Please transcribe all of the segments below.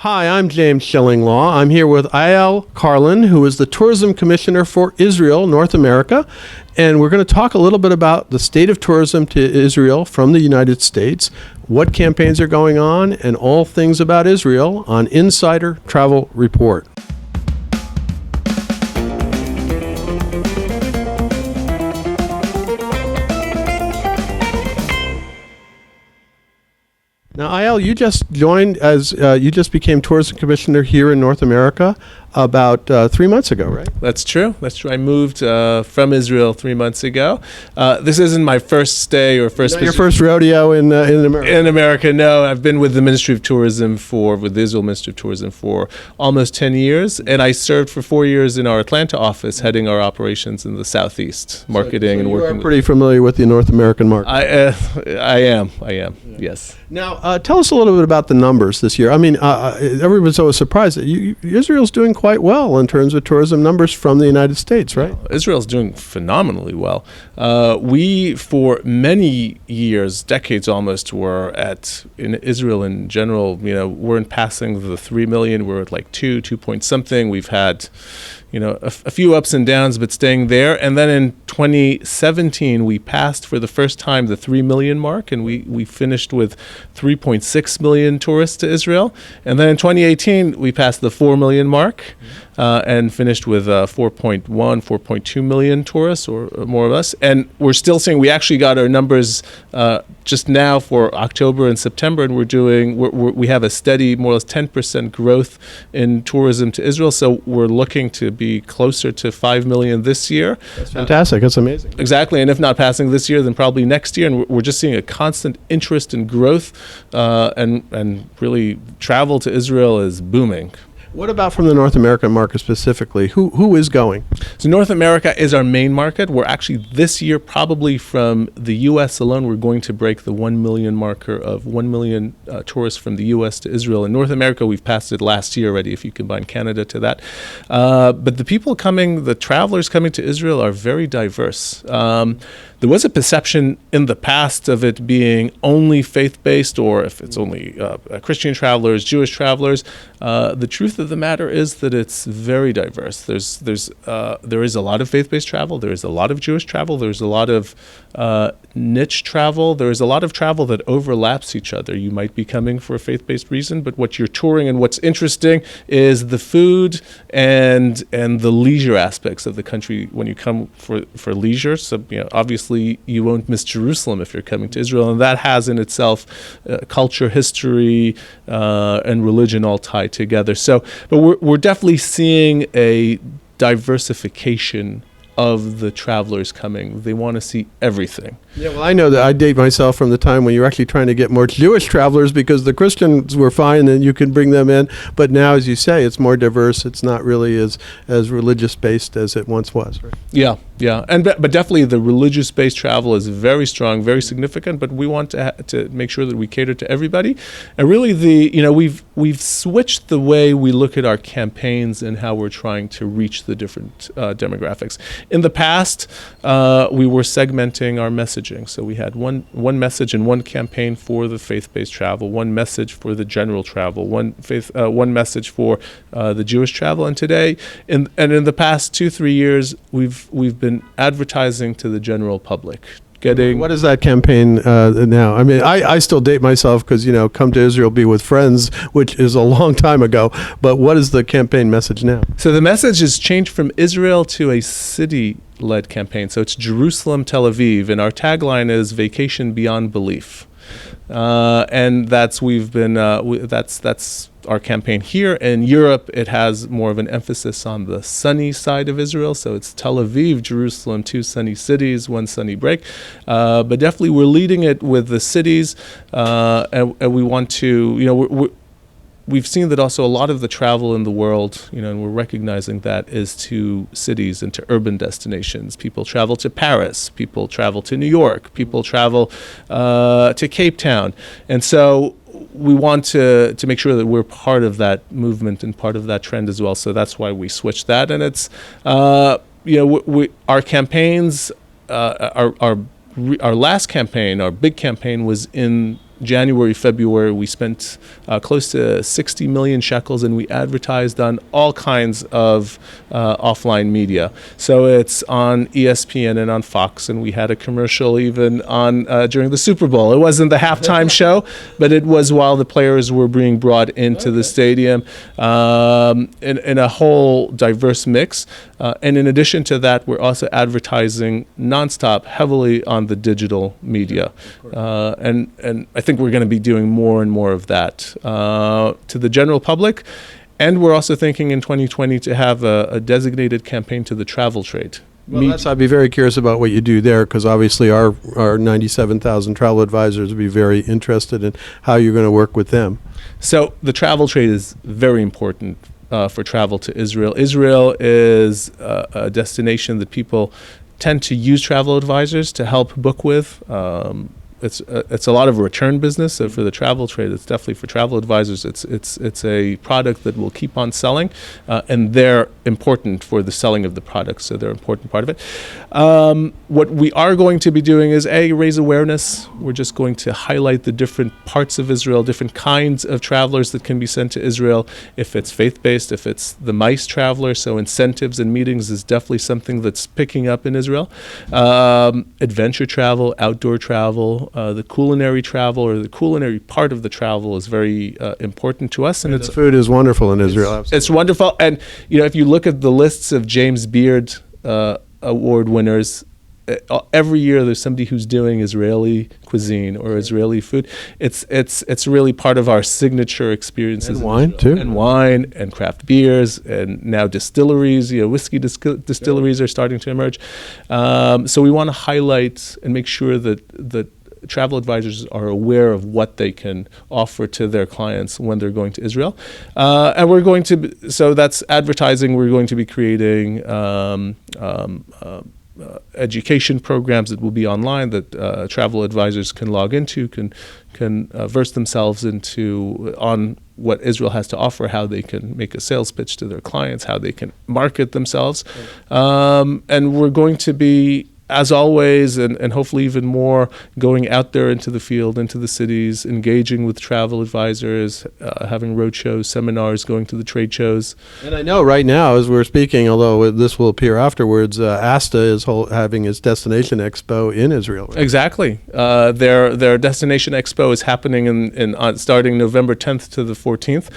Hi, I'm James Shillinglaw. I'm here with Eyal Carlin, who is the Tourism Commissioner for Israel, North America. And we're going to talk a little bit about the state of tourism to Israel from the United States, what campaigns are going on, and all things about Israel on Insider Travel Report. Now, Eyal, you just joined you just became tourism commissioner here in North America about 3 months ago, right? That's true. I moved from Israel 3 months ago. This isn't my first stay or first. Not your first rodeo in America. In America, no. I've been with the Ministry of Tourism with the Israel Ministry of Tourism for almost 10 years, and I served for 4 years in our Atlanta office, heading our operations in the Southeast, marketing and working. You are pretty familiar with the North American market. I am. Yeah. Yes. Now, tell us a little bit about the numbers this year. I mean, everyone's always surprised that Israel's doing quite well in terms of tourism numbers from the United States, right? Israel's doing phenomenally well. We, for many years, decades almost, were in Israel in general, weren't passing the 3 million. We're at like 2 point something. We've had, a few ups and downs, but staying there. And then in 2017, we passed for the first time the 3 million mark, and we finished with 3.6 million tourists to Israel. And then in 2018, we passed the 4 million mark. And finished with 4.2 million tourists, or more or less. And we're still seeing, we actually got our numbers just now for October and September, and we have a steady, more or less 10% growth in tourism to Israel. So we're looking to be closer to 5 million this year. That's fantastic. That's amazing. Exactly. And if not passing this year, then probably next year. And we're just seeing a constant interest in growth, and really travel to Israel is booming. What about from the North American market specifically? Who is going? So North America is our main market. We're actually this year, probably from the U.S. alone, we're going to break the 1 million marker of 1 million tourists from the U.S. to Israel. In North America, we've passed it last year already, if you combine Canada to that. But the travelers coming to Israel are very diverse. There was a perception in the past of it being only faith-based, or if it's only Christian travelers, Jewish travelers. The truth of the matter is that it's very diverse. There is a lot of faith-based travel. There is a lot of Jewish travel. There's a lot of niche travel. There is a lot of travel that overlaps each other. You might be coming for a faith-based reason, but what you're touring and what's interesting is the food and the leisure aspects of the country when you come for leisure. So obviously you won't miss Jerusalem if you're coming to Israel, and that has in itself culture, history, and religion all tied together. So, but we're definitely seeing a diversification of the travelers coming. They want to see everything. Yeah, well, I know that I date myself from the time when you were actually trying to get more Jewish travelers because the Christians were fine and you could bring them in. But now, as you say, it's more diverse. It's not really as religious-based as it once was, right? Yeah. But definitely the religious-based travel is very strong, very significant, but we want to make sure that we cater to everybody. And really we've switched the way we look at our campaigns and how we're trying to reach the different demographics. In the past, we were segmenting our messaging. So we had one message and one campaign for the faith-based travel, one message for the general travel, one message for the Jewish travel. And today, in the past 2-3 years, we've been advertising to the general public. What is that campaign now? I mean, I still date myself because, come to Israel, be with friends, which is a long time ago. But what is the campaign message now? So the message has changed from Israel to a city-led campaign. So it's Jerusalem, Tel Aviv, and our tagline is "Vacation Beyond Belief." And that's our campaign here. In Europe, it has more of an emphasis on the sunny side of Israel. So it's Tel Aviv, Jerusalem, 2 sunny cities, 1 sunny break. But definitely we're leading it with the cities, and we want to, we've seen that also a lot of the travel in the world, and we're recognizing that, is to cities and to urban destinations. People travel to Paris, people travel to New York, people travel to Cape Town. And so we want to make sure that we're part of that movement and part of that trend as well. So that's why we switched that. And it's, our campaigns, our last campaign, our big campaign, was in January, February, we spent close to 60 million shekels, and we advertised on all kinds of offline media. So it's on ESPN and on Fox, and we had a commercial even on during the Super Bowl. It wasn't the halftime show, but it was while the players were being brought into the stadium, in a whole diverse mix. And in addition to that, we're also advertising nonstop, heavily on the digital media. And I think we're going to be doing more and more of that to the general public. And we're also thinking in 2020 to have a designated campaign to the travel trade. Well, I'd be very curious about what you do there, because obviously our 97,000 travel advisors would be very interested in how you're going to work with them. So the travel trade is very important for travel to Israel. Israel is a destination that people tend to use travel advisors to help book with. It's a lot of return business. So for the travel trade, it's definitely for travel advisors. It's a product that will keep on selling, and they're important for the selling of the product. So they're an important part of it. What we are going to be doing is raise awareness. We're just going to highlight the different parts of Israel, different kinds of travelers that can be sent to Israel. If it's faith-based, if it's the MICE traveler, so incentives and meetings is definitely something that's picking up in Israel. Adventure travel, outdoor travel. The culinary travel, or the culinary part of the travel, is very important to us. And the food is wonderful in Israel. It's wonderful. And if you look at the lists of James Beard award winners, every year there's somebody who's doing Israeli cuisine or Israeli food. It's really part of our signature experiences. And wine too. And wine and craft beers, and now distilleries. Whiskey distilleries are starting to emerge. So we want to highlight and make sure that travel advisors are aware of what they can offer to their clients when they're going to Israel. And we're going to, so that's advertising. We're going to be creating education programs that will be online that travel advisors can log into, can verse themselves into on what Israel has to offer, how they can make a sales pitch to their clients, how they can market themselves. And we're going to be, as always, and hopefully even more, going out there into the field, into the cities, engaging with travel advisors, having road shows, seminars, going to the trade shows. And I know right now, as we're speaking, although this will appear afterwards, ASTA is having its Destination Expo in Israel. Right? Exactly. Their Destination Expo is happening starting November 10th to the 14th.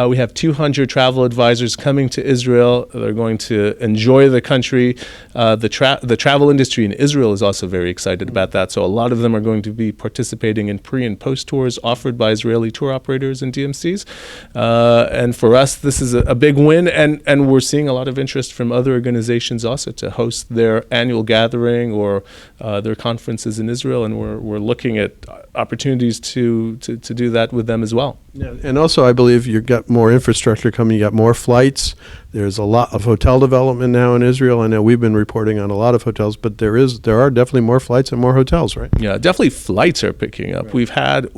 We have 200 travel advisors coming to Israel. They're going to enjoy the country. The travel industry in Israel is also very excited about that. So a lot of them are going to be participating in pre and post tours offered by Israeli tour operators and DMCs. And for us, this is a big win. And we're seeing a lot of interest from other organizations also to host their annual gathering or their conferences in Israel. And we're looking at opportunities to do that with them as well. Yeah, and also I believe you've got more infrastructure coming. You got more flights. There's a lot of hotel development now in Israel. I know we've been reporting on a lot of hotels, but there are definitely more flights and more hotels, right? Yeah, definitely flights are picking up. Right. We've had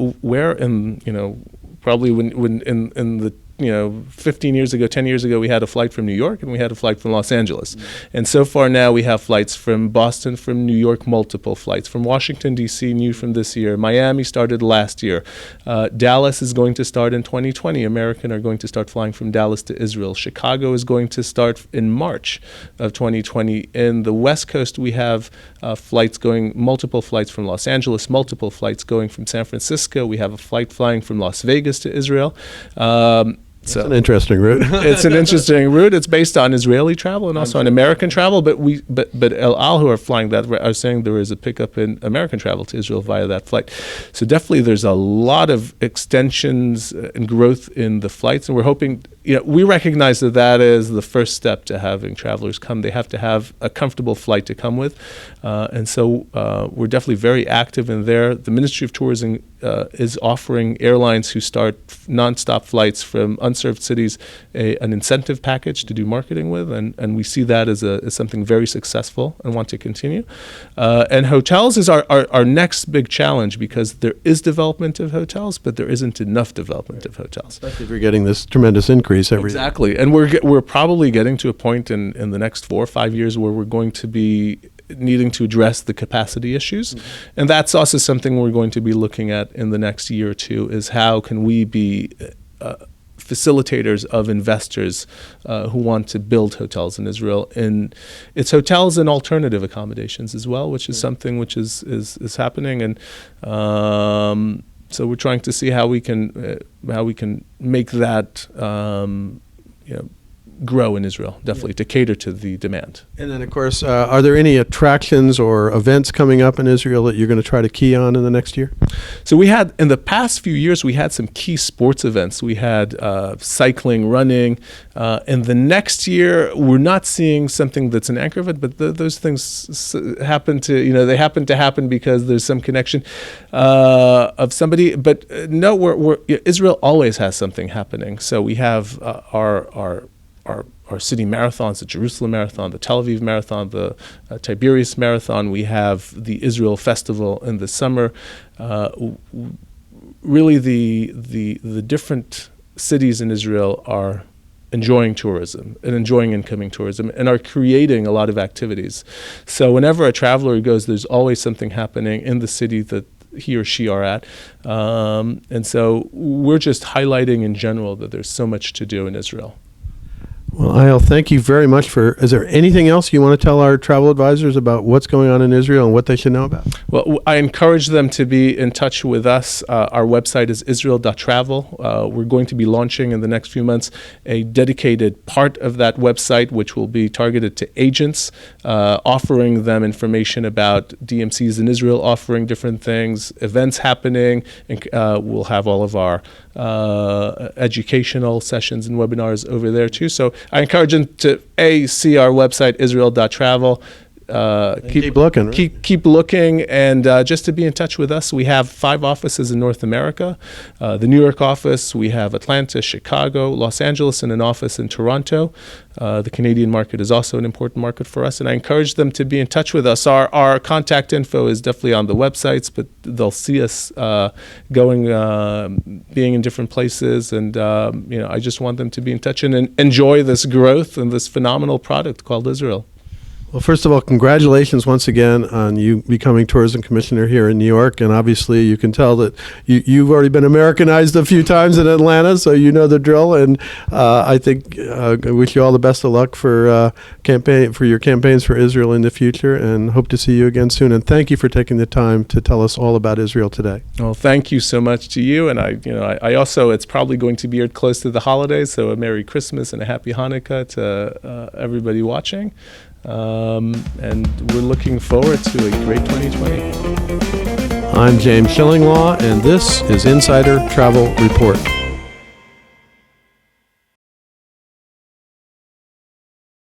probably when in the 15 years ago, 10 years ago, we had a flight from New York and we had a flight from Los Angeles. Mm-hmm. And so far now we have flights from Boston, from New York, multiple flights. From Washington, D.C., new from this year. Miami started last year. Dallas is going to start in 2020. American are going to start flying from Dallas to Israel. Chicago is going to start in March of 2020. In the West Coast, we have multiple flights from Los Angeles, multiple flights going from San Francisco. We have a flight flying from Las Vegas to Israel. It's an interesting route. It's an interesting route. It's based on Israeli travel and also on American travel. But El Al, who are flying that, are saying there is a pickup in American travel to Israel via that flight. So definitely, there's a lot of extensions and growth in the flights, and we're hoping. We recognize that is the first step to having travelers come. They have to have a comfortable flight to come with, and so we're definitely very active in there. The Ministry of Tourism is offering airlines who start nonstop flights from unserved cities an incentive package to do marketing with, and we see that as something very successful and want to continue. And hotels is our next big challenge, because there is development of hotels, but there isn't enough development of hotels. Especially if we're getting this tremendous increase every Exactly. And we're probably getting to a point in the next 4 or 5 years where we're going to be needing to address the capacity issues. And that's also something we're going to be looking at in the next year or two, is how can we be facilitators of investors who want to build hotels in Israel. And it's hotels and alternative accommodations as well, which is something which is happening. And so we're trying to see how we can make that grow in Israel, definitely, to cater to the demand. And then, of course, are there any attractions or events coming up in Israel that you're going to try to key on in the next year? So we had, in the past few years, we had some key sports events. We had cycling, running. And the next year, we're not seeing something that's an anchor event, but those things happen to happen because there's some connection of somebody. But no, Israel always has something happening. So we have our city marathons, the Jerusalem Marathon, the Tel Aviv Marathon, the Tiberias Marathon. We have the Israel Festival in the summer. Really, the different cities in Israel are enjoying tourism and enjoying incoming tourism and are creating a lot of activities. So whenever a traveler goes, there's always something happening in the city that he or she are at. And so we're just highlighting in general that there's so much to do in Israel. Well, Eyal, thank you very much is there anything else you want to tell our travel advisors about what's going on in Israel and what they should know about? Well, I encourage them to be in touch with us. Our website is israel.travel. We're going to be launching in the next few months a dedicated part of that website, which will be targeted to agents, offering them information about DMCs in Israel, offering different things, events happening, and we'll have all of our educational sessions and webinars over there too. So I encourage them to see our website, israel.travel. Keep looking. Right? Keep looking, and just to be in touch with us. We have 5 offices in North America. The New York office, we have Atlanta, Chicago, Los Angeles, and an office in Toronto. The Canadian market is also an important market for us, and I encourage them to be in touch with us. Our contact info is definitely on the websites, but they'll see us being in different places, and I just want them to be in touch and enjoy this growth and this phenomenal product called Israel. Well, first of all, congratulations once again on you becoming tourism commissioner here in New York. And obviously, you can tell that you've already been Americanized a few times in Atlanta, so you know the drill. And I think I wish you all the best of luck for your campaigns for Israel in the future, and hope to see you again soon. And thank you for taking the time to tell us all about Israel today. Well, thank you so much to you. And I also, it's probably going to be close to the holidays, so a Merry Christmas and a Happy Hanukkah to everybody watching. And we're looking forward to a great 2020. I'm James Shillinglaw, and this is Insider Travel Report.